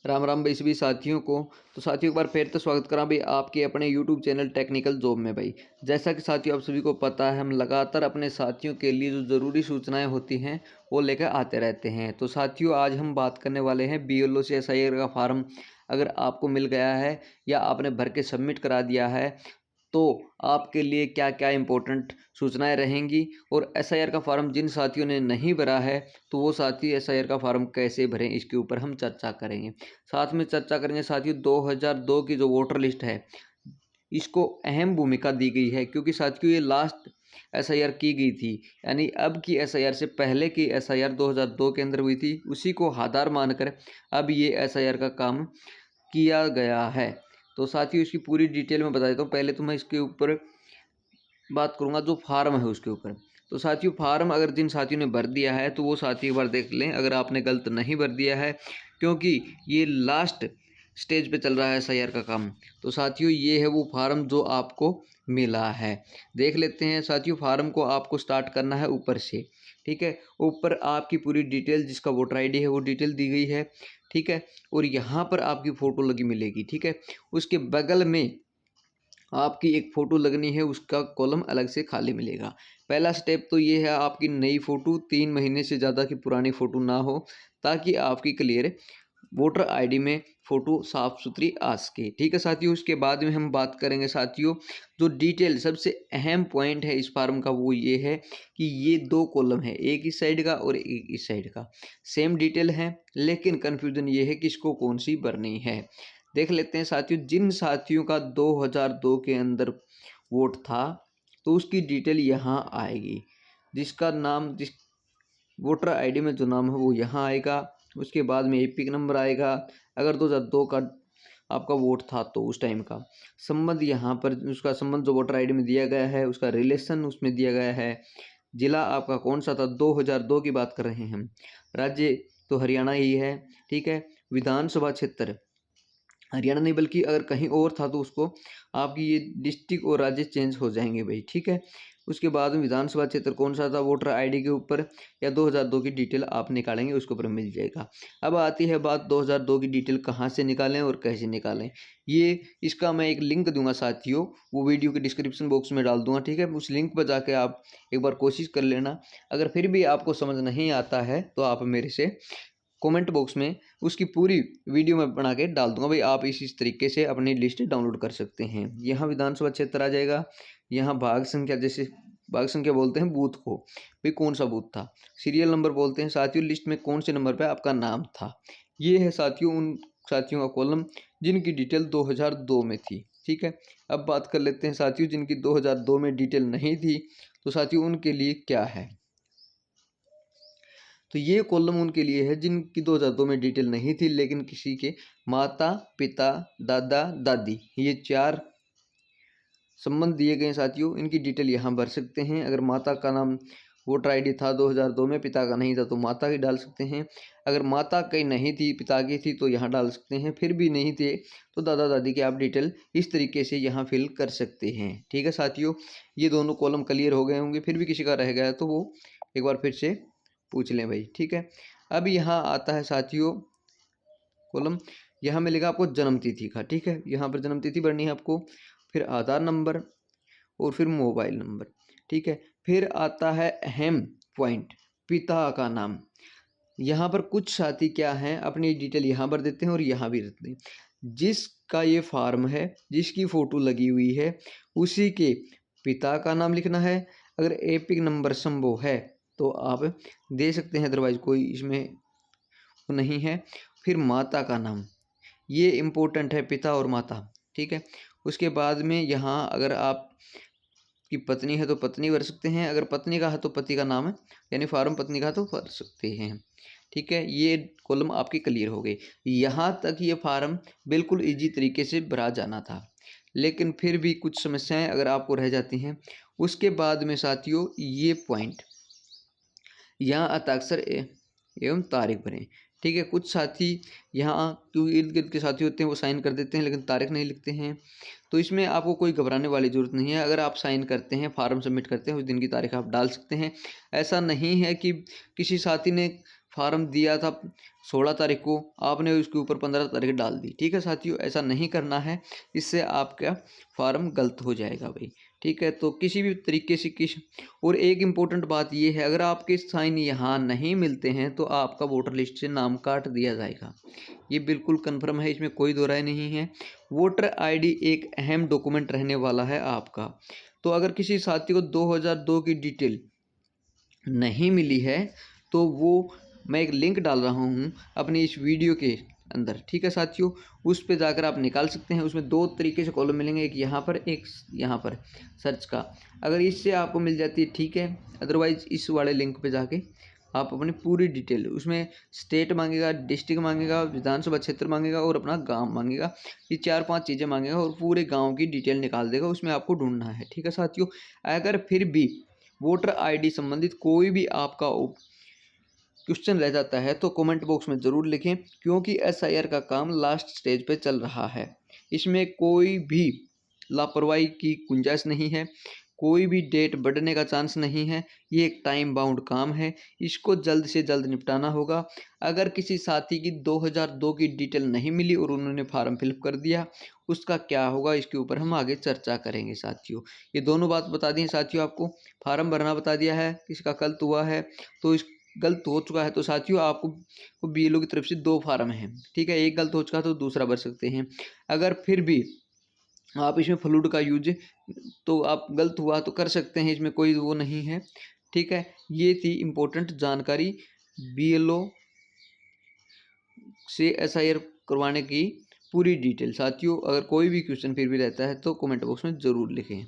राम राम भाई सभी साथियों को। तो साथियों एक बार फिर तो स्वागत करा भाई आपके अपने यूट्यूब चैनल टेक्निकल जॉब में। भाई जैसा कि साथियों आप सभी को पता है, हम लगातार अपने साथियों के लिए जो ज़रूरी सूचनाएं होती हैं वो लेकर आते रहते हैं। तो साथियों आज हम बात करने वाले हैं BLO से SIR का फार्म अगर आपको मिल गया है या आपने भर के सबमिट करा दिया है तो आपके लिए क्या क्या इम्पोर्टेंट सूचनाएं रहेंगी, और SIR का फार्म जिन साथियों ने नहीं भरा है तो वो साथी SIR का फार्म कैसे भरें, इसके ऊपर हम चर्चा करेंगे। साथ में चर्चा करेंगे साथियों 2002 की जो वोटर लिस्ट है, इसको अहम भूमिका दी गई है क्योंकि साथियों ये लास्ट SIR की गई थी, यानी अब की SIR से पहले की SIR 2002 के अंदर हुई थी, उसी को आधार मानकर अब ये SIR का काम किया गया है। तो साथियों इसकी पूरी डिटेल में बता देता हूँ। पहले तो मैं इसके ऊपर बात करूंगा जो फार्म है उसके ऊपर। तो साथियों फार्म अगर जिन साथियों ने भर दिया है तो वो साथी एक बार देख लें अगर आपने गलत नहीं भर दिया है, क्योंकि ये लास्ट स्टेज पे चल रहा है SIR का काम। तो साथियों ये है वो फार्म जो आपको मिला है। देख लेते हैं साथियों, फार्म को आपको स्टार्ट करना है ऊपर से। ठीक है, ऊपर आपकी पूरी डिटेल जिसका वोटर ID है वो डिटेल दी गई है। ठीक है, और यहाँ पर आपकी फ़ोटो लगी मिलेगी। ठीक है, उसके बगल में आपकी एक फ़ोटो लगनी है, उसका कॉलम अलग से खाली मिलेगा। पहला स्टेप तो ये है आपकी नई फ़ोटो 3 महीने से ज़्यादा की पुरानी फ़ोटो ना हो, ताकि आपकी क्लियर वोटर ID में फ़ोटो साफ़ सुथरी आ सके। ठीक है साथियों, उसके बाद में हम बात करेंगे साथियों जो डिटेल सबसे अहम पॉइंट है इस फार्म का वो ये है कि ये 2 कॉलम है, एक इस साइड का और एक इस साइड का। सेम डिटेल है लेकिन कन्फ्यूज़न ये है कि इसको कौन सी भरनी है। देख लेते हैं साथियों, जिन साथियों का 2002 के अंदर वोट था तो उसकी डिटेल यहाँ आएगी। जिसका नाम जिस वोटर ID में जो नाम है वो यहाँ आएगा। उसके बाद में एपिक नंबर आएगा। अगर 2002 का आपका वोट था तो उस टाइम का संबंध यहाँ पर, उसका संबंध जो वोटर ID में दिया गया है उसका रिलेशन उसमें दिया गया है। जिला आपका कौन सा था, 2002 की बात कर रहे हैं हम। राज्य तो हरियाणा ही है। ठीक है, विधानसभा क्षेत्र हरियाणा नहीं बल्कि अगर कहीं और था तो उसको आपकी ये डिस्ट्रिक्ट और राज्य चेंज हो जाएंगे भाई। ठीक है, उसके बाद में विधानसभा क्षेत्र कौन सा था वोटर ID के ऊपर या 2002 की डिटेल आप निकालेंगे उसके ऊपर मिल जाएगा। अब आती है बात 2002 की डिटेल कहाँ से निकालें और कैसे निकालें। ये इसका मैं एक लिंक दूंगा साथियों, वो वीडियो के डिस्क्रिप्शन बॉक्स में डाल दूंगा। ठीक है, उस लिंक पर जाके आप एक बार कोशिश कर लेना। अगर फिर भी आपको समझ नहीं आता है तो आप मेरे से कमेंट बॉक्स में उसकी पूरी वीडियो में बना के डाल दूंगा भाई। आप इस तरीके से अपनी लिस्ट डाउनलोड कर सकते हैं। यहाँ विधानसभा क्षेत्र आ जाएगा, यहाँ भाग संख्या, जैसे भाग संख्या बोलते हैं बूथ को, भाई कौन सा बूथ था। सीरियल नंबर बोलते हैं साथियों लिस्ट में कौन से नंबर पे आपका नाम था। ये है साथियों उन साथियों का कॉलम जिनकी डिटेल 2002 में थी। ठीक है, अब बात कर लेते हैं साथियों जिनकी 2002 में डिटेल नहीं थी तो साथियों उनके लिए क्या है। तो ये कॉलम उनके लिए है जिनकी 2002 में डिटेल नहीं थी लेकिन किसी के माता पिता दादा दादी ये 4 संबंध दिए गए साथियों, इनकी डिटेल यहाँ भर सकते हैं। अगर माता का नाम वोटर ID था 2002 में, पिता का नहीं था तो माता की डाल सकते हैं। अगर माता की नहीं थी पिता की थी तो यहाँ डाल सकते हैं। फिर भी नहीं थे तो दादा दादी की आप डिटेल इस तरीके से यहाँ फिल कर सकते हैं। ठीक है साथियों, ये दोनों कॉलम क्लियर हो गए होंगे। फिर भी किसी का रह गया तो वो एक बार फिर से पूछ लें भाई। ठीक है, अब यहाँ आता है साथियों कॉलम, यहाँ मिलेगा आपको जन्म तिथि का। ठीक है, यहाँ पर जन्म तिथि भरनी है आपको, फिर आधार नंबर और फिर मोबाइल नंबर। ठीक है, फिर आता है अहम पॉइंट, पिता का नाम। यहाँ पर कुछ साथी क्या हैं अपनी डिटेल यहाँ भर देते हैं और यहाँ भी रखते हैं। जिसका ये फार्म है, जिसकी फ़ोटो लगी हुई है, उसी के पिता का नाम लिखना है। अगर एपिक नंबर संभव है तो आप दे सकते हैं, अदरवाइज कोई इसमें नहीं है। फिर माता का नाम, ये इम्पोर्टेंट है, पिता और माता। ठीक है, उसके बाद में यहाँ अगर आप की पत्नी है तो पत्नी भर सकते हैं, अगर पत्नी का है तो पति का नाम है, यानी फार्म पत्नी का तो भर सकते हैं। ठीक है, ये कॉलम आपकी क्लियर हो गई। यहाँ तक ये फार्म बिल्कुल इजी तरीके से भरा जाना था, लेकिन फिर भी कुछ समस्याएं अगर आपको रह जाती हैं। उसके बाद में साथियों ये पॉइंट, यहाँ हस्ताक्षर एवं तारीख भरें। ठीक है, कुछ साथी यहाँ क्योंकि इर्द गिर्द के साथी होते हैं वो साइन कर देते हैं लेकिन तारीख नहीं लिखते हैं। तो इसमें आपको कोई घबराने वाली ज़रूरत नहीं है। अगर आप साइन करते हैं, फार्म सबमिट करते हैं, उस दिन की तारीख आप डाल सकते हैं। ऐसा नहीं है कि किसी साथी ने फार्म दिया था 16 तारीख को, आपने उसके ऊपर 15 तारीख डाल दी। ठीक है साथियों, ऐसा नहीं करना है, इससे आपका फार्म गलत हो जाएगा भाई। ठीक है, तो किसी भी तरीके से और एक इम्पोर्टेंट बात ये है, अगर आपके साइन यहाँ नहीं मिलते हैं तो आपका वोटर लिस्ट से नाम काट दिया जाएगा। ये बिल्कुल कन्फर्म है, इसमें कोई दो राय नहीं है। वोटर आईडी एक अहम डॉक्यूमेंट रहने वाला है आपका। तो अगर किसी साथी को 2002 की डिटेल नहीं मिली है तो वो मैं एक लिंक डाल रहा हूँ अपनी इस वीडियो के अंदर। ठीक है साथियों, उस पे जाकर आप निकाल सकते हैं। उसमें दो तरीके से कॉलम मिलेंगे, एक यहाँ पर, एक यहाँ पर सर्च का। अगर इससे आपको मिल जाती है ठीक है, अदरवाइज इस वाले लिंक पे जाके आप अपनी पूरी डिटेल, उसमें स्टेट मांगेगा, डिस्ट्रिक्ट मांगेगा, विधानसभा क्षेत्र मांगेगा और अपना गांव मांगेगा। ये 4-5 चीज़ें मांगेगा और पूरे गांव की डिटेल निकाल देगा, उसमें आपको ढूंढना है। ठीक है साथियों, अगर फिर भी वोटर आईडी संबंधित कोई भी आपका क्वेश्चन रह जाता है तो कमेंट बॉक्स में ज़रूर लिखें, क्योंकि एसआईआर का काम लास्ट स्टेज पे चल रहा है। इसमें कोई भी लापरवाही की गुंजाइश नहीं है, कोई भी डेट बढ़ने का चांस नहीं है। ये एक टाइम बाउंड काम है, इसको जल्द से जल्द निपटाना होगा। अगर किसी साथी की 2002 की डिटेल नहीं मिली और उन्होंने फार्म फिलअप कर दिया, उसका क्या होगा, इसके ऊपर हम आगे चर्चा करेंगे साथियों। ये दोनों बात बता दी हैं साथियों आपको, फार्म भरना बता दिया है, किसका गलत हुआ है तो इस गलत हो चुका है तो साथियों आपको बीएलओ की तरफ से 2 फार्म हैं। ठीक है, एक गलत हो चुका है तो दूसरा भर सकते हैं। अगर फिर भी आप इसमें फ्लूड का यूज तो आप गलत हुआ तो कर सकते हैं, इसमें कोई वो नहीं है। ठीक है, ये थी इम्पोर्टेंट जानकारी बीएलओ से एसआईआर करवाने की पूरी डिटेल। साथियों, अगर कोई भी क्वेश्चन फिर भी रहता है तो कमेंट बॉक्स में ज़रूर लिखें।